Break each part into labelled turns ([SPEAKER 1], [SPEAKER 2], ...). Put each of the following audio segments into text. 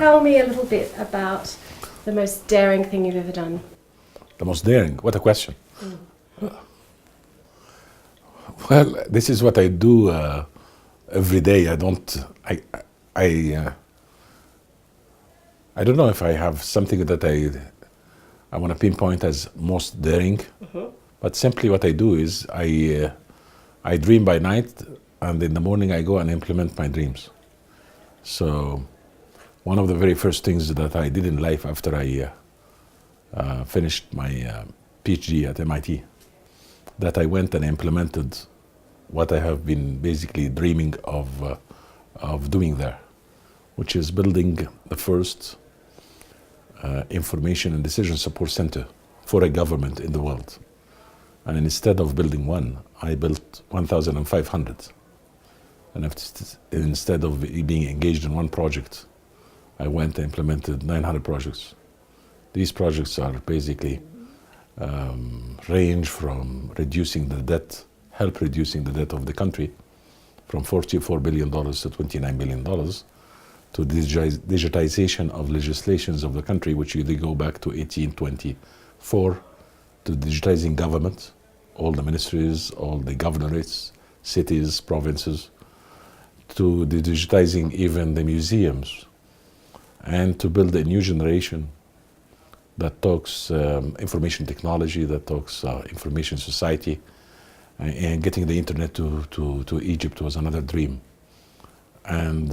[SPEAKER 1] Tell me a little bit about the most daring thing you've ever done.
[SPEAKER 2] The most daring? What a question. Well, this is what I do every day. I don't know if I have something that I want to pinpoint as most daring, but simply what I do is I dream by night, and in the morning I go and implement my dreams. So one of the very first things that I did in life after I finished my PhD at MIT, that I went and implemented what I have been basically dreaming of doing there, which is building the first information and decision support center for a government in the world. And instead of building one, I built 1,500. And instead of being engaged in one project, I went and implemented 900 projects. These projects are basically range from reducing the debt, help reducing the debt of the country from $44 billion to $29 billion, to digitization of legislations of the country, which they go back to 1824, to digitizing government, all the ministries, all the governorates, cities, provinces, to digitizing even the museums, and to build a new generation that talks information technology, that talks information society, and getting the internet to Egypt was another dream. And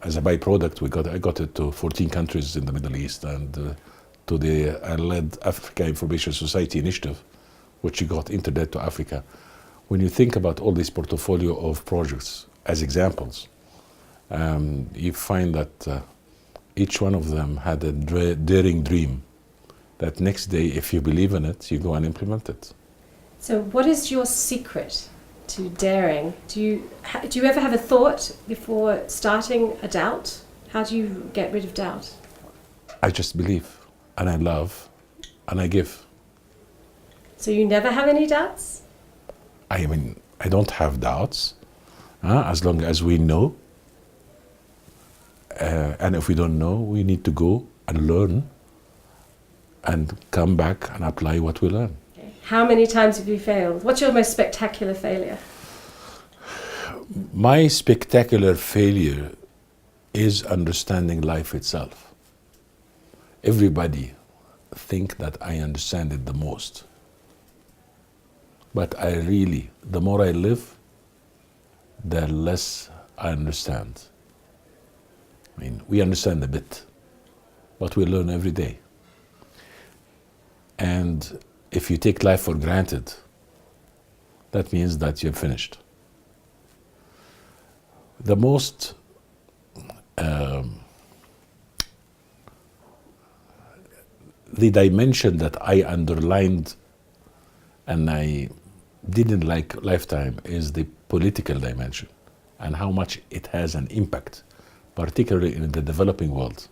[SPEAKER 2] as a byproduct, I got it to 14 countries in the Middle East, and I led Africa Information Society Initiative, which got internet to Africa. When you think about all this portfolio of projects as examples, you find that each one of them had a daring dream that next day, if you believe in it, you go and implement it.
[SPEAKER 1] So what is your secret to daring? Do you ever have a thought before starting a doubt? How do you get rid of doubt?
[SPEAKER 2] I just believe, and I love, and I give.
[SPEAKER 1] So you never have any doubts?
[SPEAKER 2] I mean, I don't have doubts, as long as we know. And if we don't know, we need to go and learn and come back and apply what we learn.
[SPEAKER 1] Okay. How many times have you failed? What's your most spectacular failure?
[SPEAKER 2] My spectacular failure is understanding life itself. Everybody think that I understand it the most. But the more I live, the less I understand. I mean, we understand a bit, but we learn every day. And if you take life for granted, that means that you're finished. The most the dimension that I underlined and I didn't like lifetime is the political dimension and how much it has an impact, particularly in the developing world,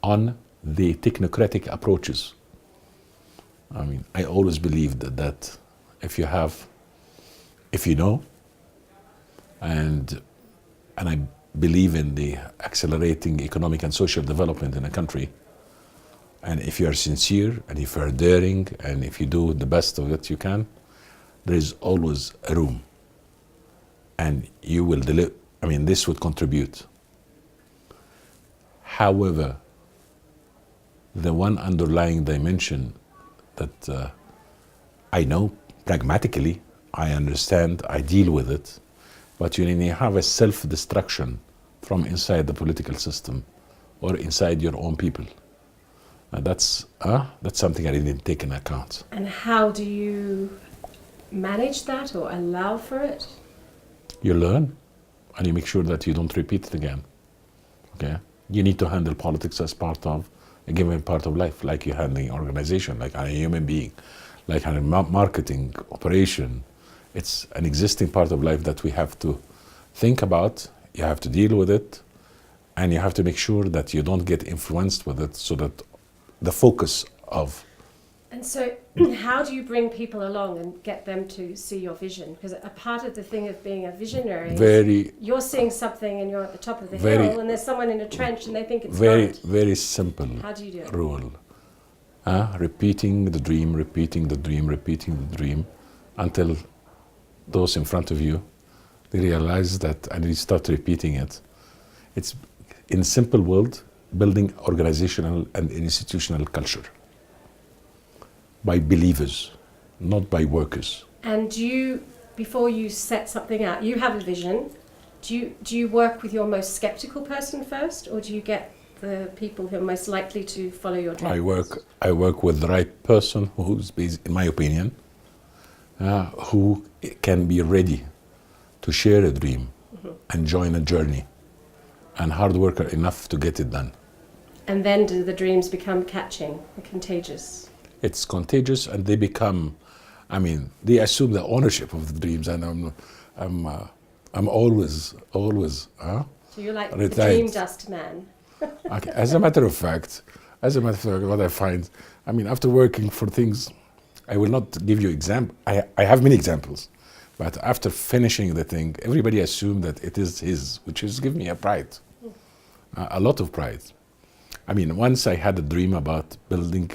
[SPEAKER 2] on the technocratic approaches. I mean, I always believed that if you know, and I believe in the accelerating economic and social development in a country, and if you are sincere, and if you are daring, and if you do the best of it you can, there is always a room, and you will deliver. I mean, this would contribute. However, the one underlying dimension that I know pragmatically, I understand, I deal with it, but you have a self-destruction from inside the political system or inside your own people. That's something I didn't take into account.
[SPEAKER 1] And how do you manage that or allow for it?
[SPEAKER 2] You learn, and you make sure that you don't repeat it again. Okay? You need to handle politics as part of a given part of life, like you're handling organization, like a human being, like a marketing operation. It's an existing part of life that we have to think about. You have to deal with it, and you have to make sure that you don't get influenced with it, so that the focus of
[SPEAKER 1] And so, how do you bring people along and get them to see your vision? Because a part of the thing of being a visionary is you're seeing something and you're at the top of the hill, and there's someone in a trench and they think it's not.
[SPEAKER 2] Very simple.
[SPEAKER 1] How do you do it?
[SPEAKER 2] Rule. Repeating the dream, repeating the dream, repeating the dream, until those in front of you, they realize that, and you start repeating it. It's, in simple word, building organizational and institutional culture. By believers, not by workers.
[SPEAKER 1] And before you set something out, you have a vision. Do you work with your most skeptical person first, or do you get the people who are most likely to follow your dreams?
[SPEAKER 2] I work with the right person who's, in my opinion, who can be ready to share a dream and join a journey, and hard worker enough to get it done.
[SPEAKER 1] And then do the dreams become catching and contagious?
[SPEAKER 2] It's contagious, and they become, they assume the ownership of the dreams, and I'm always,
[SPEAKER 1] So you're like
[SPEAKER 2] retired.
[SPEAKER 1] the dream dust man.
[SPEAKER 2] Okay. As a matter of fact, what I find, after working for things, I will not give you example. I have many examples, but after finishing the thing, everybody assumed that it is his, which is give me a pride, a lot of pride. Once I had a dream about building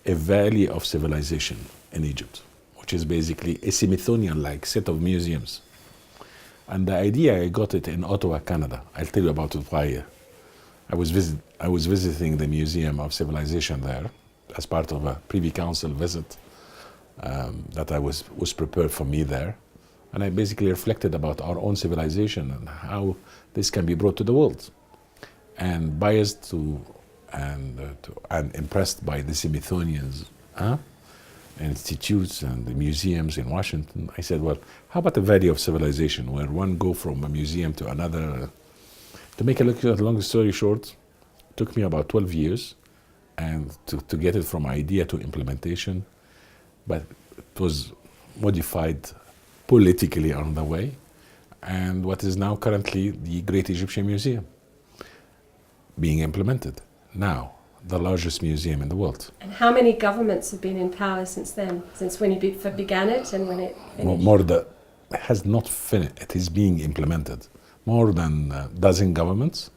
[SPEAKER 2] a valley of civilization in Egypt, which is basically a Smithsonian-like set of museums. And the idea, I got it in Ottawa, Canada. I'll tell you about it why. I was visiting the Museum of Civilization there as part of a Privy Council visit that was prepared for me there. And I basically reflected about our own civilization and how this can be brought to the world. And biased and impressed by the Smithsonian's institutes and the museums in Washington, I said, well, how about the Valley of Civilization, where one go from a museum to another? To make a long story short, it took me about 12 years and to get it from idea to implementation, but it was modified politically on the way, and what is now currently the Great Egyptian Museum being implemented. Now, the largest museum in the world.
[SPEAKER 1] And how many governments have been in power since then? Since when you began it and when it finished?
[SPEAKER 2] It has not finished. It is being implemented. More than a dozen governments,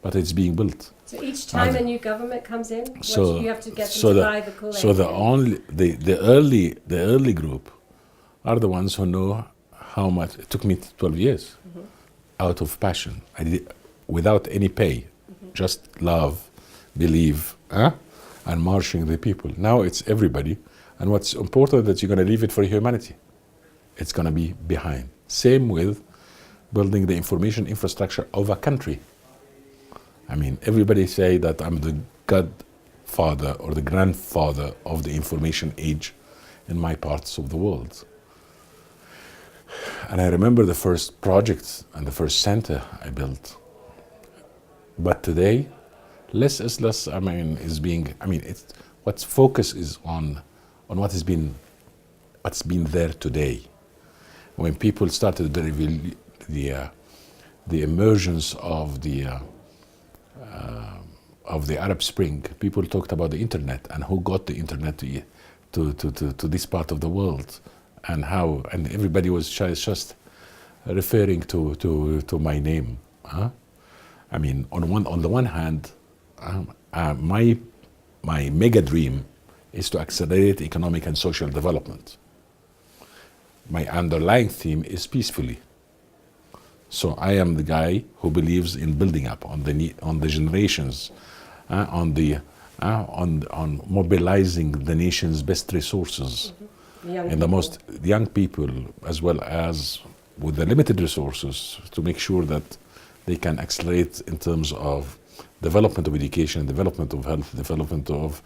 [SPEAKER 2] but it's being built.
[SPEAKER 1] So each time a new government comes in, you have to get them to buy the Kool-Aid.
[SPEAKER 2] So the early group are the ones who know how much. It took me 12 years, out of passion. I did it without any pay, just love. Believe, and marching the people. Now it's everybody, and what's important that you're going to leave it for humanity. It's going to be behind. Same with building the information infrastructure of a country. Everybody say that I'm the godfather or the grandfather of the information age in my parts of the world. And I remember the first project and the first center I built. But today, less is less. What's focus is on what's been there today. When people started the emergence of the Arab Spring, people talked about the internet and who got the internet to this part of the world, and how, and everybody was just referring to my name. On the one hand. My mega dream is to accelerate economic and social development. My underlying theme is peacefully. So I am the guy who believes in building up on the generations, on mobilizing the nation's best resources, and the young people, as well as with the limited resources, to make sure that they can accelerate in terms of development of education, development of health, development of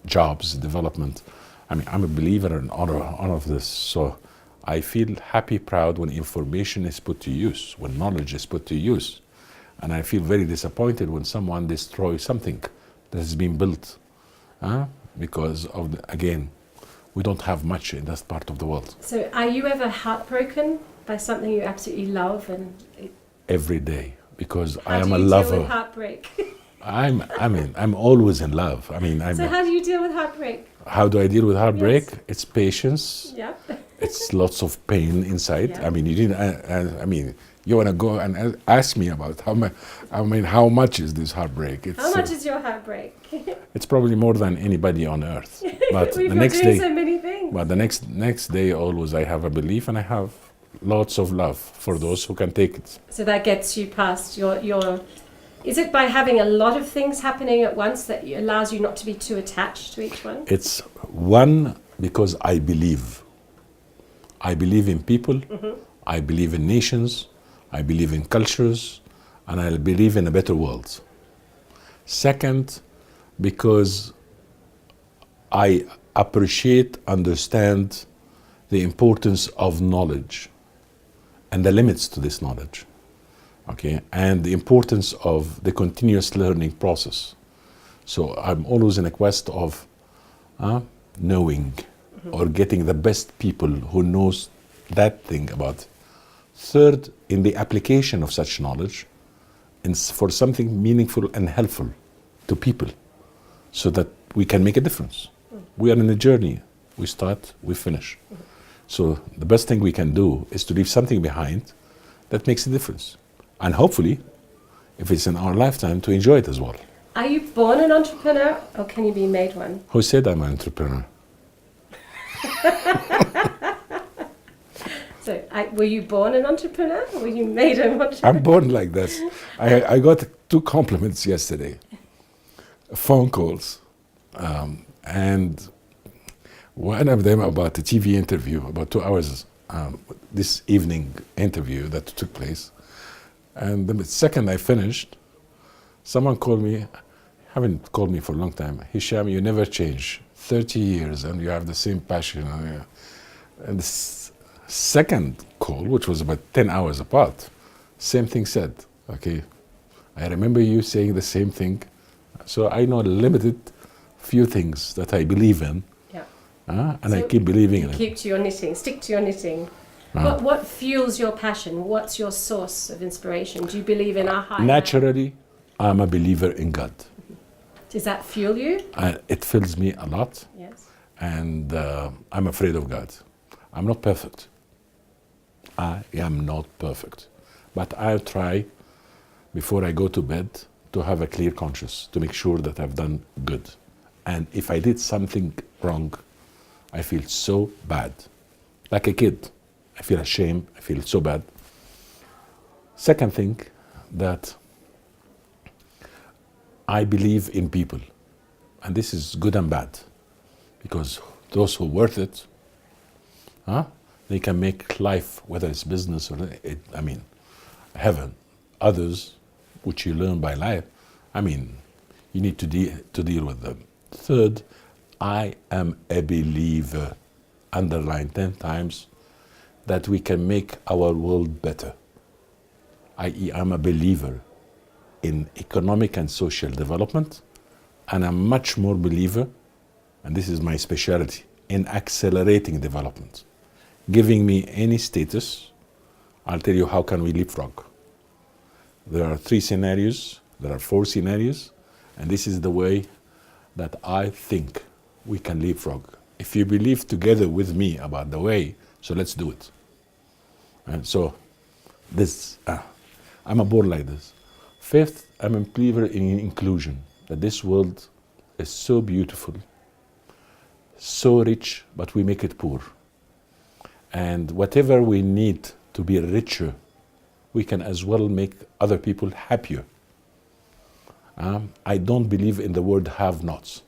[SPEAKER 2] jobs, development. I'm a believer in honor of this. So I feel happy, proud when information is put to use, when knowledge is put to use. And I feel very disappointed when someone destroys something that has been built. Because again, we don't have much in that part of the world.
[SPEAKER 1] So are you ever heartbroken by something you absolutely love?
[SPEAKER 2] Every day, because
[SPEAKER 1] I
[SPEAKER 2] am a lover.
[SPEAKER 1] How do you deal with heartbreak?
[SPEAKER 2] I'm always in love.
[SPEAKER 1] So how do you deal with heartbreak?
[SPEAKER 2] How do I deal with heartbreak?
[SPEAKER 1] Yes.
[SPEAKER 2] It's patience.
[SPEAKER 1] Yeah.
[SPEAKER 2] It's lots of pain inside.
[SPEAKER 1] Yeah.
[SPEAKER 2] I mean, you didn't. I mean, you want to go and ask me about how much? I mean, how much is this heartbreak? It's,
[SPEAKER 1] how much is your heartbreak?
[SPEAKER 2] it's probably more than anybody on earth. But
[SPEAKER 1] We've
[SPEAKER 2] the
[SPEAKER 1] been
[SPEAKER 2] next
[SPEAKER 1] doing
[SPEAKER 2] day,
[SPEAKER 1] so many things.
[SPEAKER 2] but the next day, always I have a belief, and I have lots of love for those who can take it.
[SPEAKER 1] So that gets you past your. Is it by having a lot of things happening at once that allows you not to be too attached to each one?
[SPEAKER 2] It's one because I believe. I believe in people. Mm-hmm. I believe in nations. I believe in cultures, and I believe in a better world. Second, because I appreciate, understand the importance of knowledge and the limits to this knowledge, okay, and the importance of the continuous learning process. So I'm always in a quest of knowing or getting the best people who knows that thing about. Third, in the application of such knowledge for something meaningful and helpful to people so that we can make a difference. We are in a journey. We start, we finish. So the best thing we can do is to leave something behind that makes a difference. And hopefully, if it's in our lifetime, to enjoy it as well.
[SPEAKER 1] Are you born an entrepreneur or can you be made one?
[SPEAKER 2] Who said I'm an entrepreneur?
[SPEAKER 1] So, were you born an entrepreneur or were you made an entrepreneur?
[SPEAKER 2] I'm born like this. I got 2 compliments yesterday, phone calls, and one of them about a TV interview, about 2 hours, this evening interview that took place. And the second I finished, someone called me, haven't called me for a long time, Hisham, you never change, 30 years and you have the same passion. And the second call, which was about 10 hours apart, same thing said, okay, I remember you saying the same thing. So I know limited few things that I believe in, and so I keep believing in it.
[SPEAKER 1] Keep to your knitting, stick to your knitting. What fuels your passion? What's your source of inspiration? Do you believe in a higher?
[SPEAKER 2] Naturally, I'm a believer in God.
[SPEAKER 1] Does that fuel you?
[SPEAKER 2] It fills me a lot.
[SPEAKER 1] Yes.
[SPEAKER 2] And I'm afraid of God. I'm not perfect. I am not perfect. But I'll try, before I go to bed, to have a clear conscience, to make sure that I've done good. And if I did something wrong, I feel so bad. Like a kid. I feel ashamed. I feel so bad. Second thing, that I believe in people. And this is good and bad. Because those who are worth it, they can make life, whether it's business or, heaven. Others, which you learn by life, you need to deal with them. Third, I am a believer, underline 10 times, that we can make our world better. I.e., I'm a believer in economic and social development, and I'm much more believer, and this is my specialty, in accelerating development. Giving me any status, I'll tell you how can we leapfrog. There are 3 scenarios, there are 4 scenarios, and this is the way that I think we can leapfrog. If you believe together with me about the way, so let's do it. And so, I'm a board like this. Fifth, I'm a believer in inclusion, that this world is so beautiful, so rich, but we make it poor. And whatever we need to be richer, we can as well make other people happier. I don't believe in the word have-nots.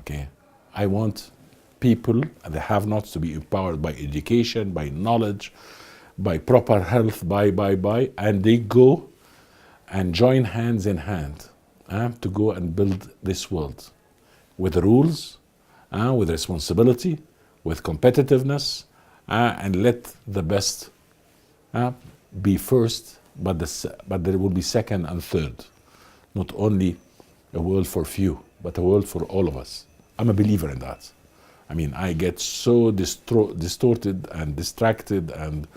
[SPEAKER 2] Okay, I want people, the have-nots, to be empowered by education, by knowledge, by proper health, and they go and join hands in hand to go and build this world with rules, with responsibility, with competitiveness, and let the best be first, but there will be second and third. Not only a world for few, but a world for all of us. I'm a believer in that. I get so distorted and distracted and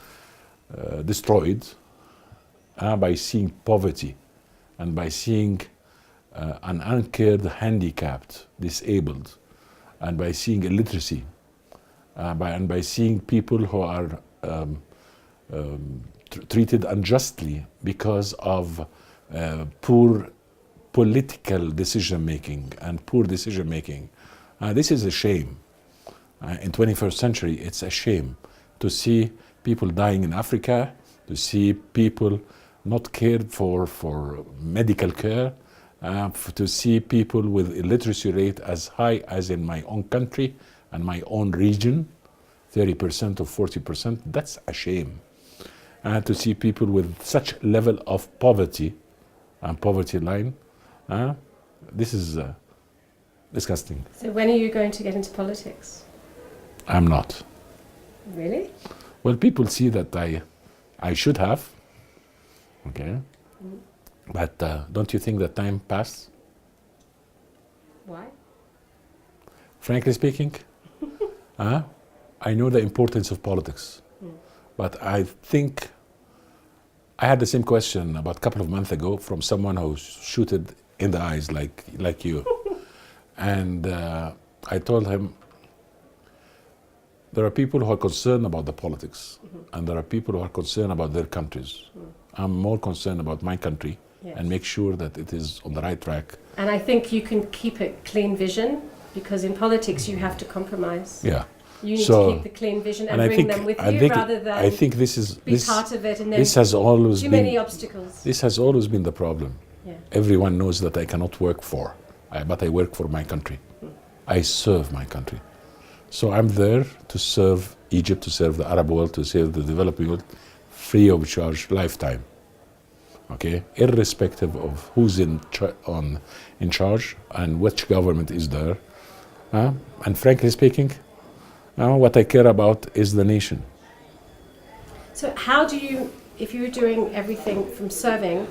[SPEAKER 2] destroyed by seeing poverty and by seeing an uncared, handicapped, disabled, and by seeing illiteracy, by seeing people who are treated unjustly because of poor political decision making and poor decision making. This is a shame. In 21st century, it's a shame to see people dying in Africa, to see people not cared for medical care, to see people with illiteracy rate as high as in my own country and my own region, 30% or 40%. That's a shame. To see people with such level of poverty and poverty line, this is disgusting.
[SPEAKER 1] So when are you going to get into politics?
[SPEAKER 2] I'm not.
[SPEAKER 1] Really?
[SPEAKER 2] Well, people see that I should have, okay? But don't you think that time passed?
[SPEAKER 1] Why?
[SPEAKER 2] Frankly speaking, I know the importance of politics, but I think I had the same question about a couple of months ago from someone who shooted in the eyes like you. And I told him, there are people who are concerned about the politics, and there are people who are concerned about their countries. I'm more concerned about my country and make sure that it is on the right track.
[SPEAKER 1] And I think you can keep a clean vision, because in politics you have to compromise.
[SPEAKER 2] Yeah.
[SPEAKER 1] You need to keep the clean vision and bring them with you rather than
[SPEAKER 2] I think this
[SPEAKER 1] part of it and then
[SPEAKER 2] this has always
[SPEAKER 1] too
[SPEAKER 2] been,
[SPEAKER 1] many obstacles.
[SPEAKER 2] This has always been the problem.
[SPEAKER 1] Yeah.
[SPEAKER 2] Everyone knows that I cannot work but I work for my country. I serve my country. So I'm there to serve Egypt, to serve the Arab world, to serve the developing world, free of charge, lifetime. Okay, irrespective of who's in charge and which government is there. And frankly speaking, what I care about is the nation.
[SPEAKER 1] So how do you, if you're doing everything from serving,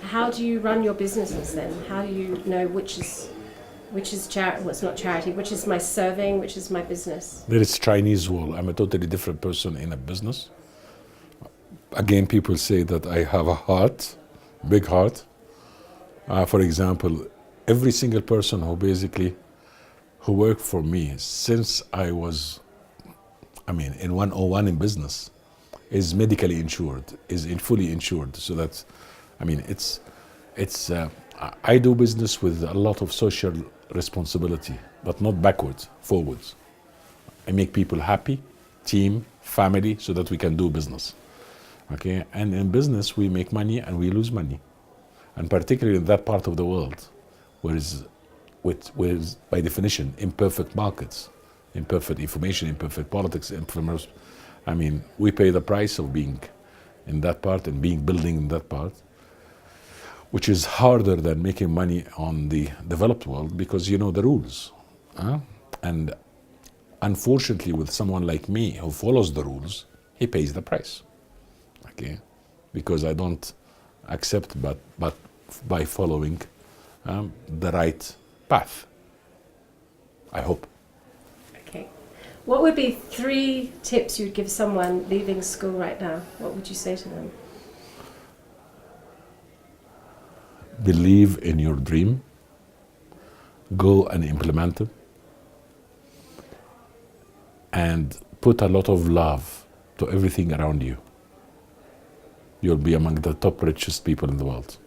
[SPEAKER 1] how do you run your businesses then? How do you know which is charity, what's not charity, which is my serving, which is my business?
[SPEAKER 2] There is Chinese wall. I'm a totally different person in a business. Again, people say that I have a heart, big heart. For example, every single person who worked for me since I was, in 101 in business, is medically insured, is fully insured. So that's, I do business with a lot of social responsibility, but not backwards, forwards. I make people happy, team, family, so that we can do business. Okay, and in business we make money and we lose money, and particularly in that part of the world, where is by definition imperfect markets, imperfect information, imperfect politics, we pay the price of being in that part and building in that part, which is harder than making money on the developed world because you know the rules. And unfortunately, with someone like me who follows the rules, he pays the price. Okay, because I don't accept, but by following the right path. I hope.
[SPEAKER 1] Okay, what would be 3 tips you'd give someone leaving school right now? What would you say to them?
[SPEAKER 2] Believe in your dream. Go and implement it, and put a lot of love to everything around you. You'll be among the top richest people in the world.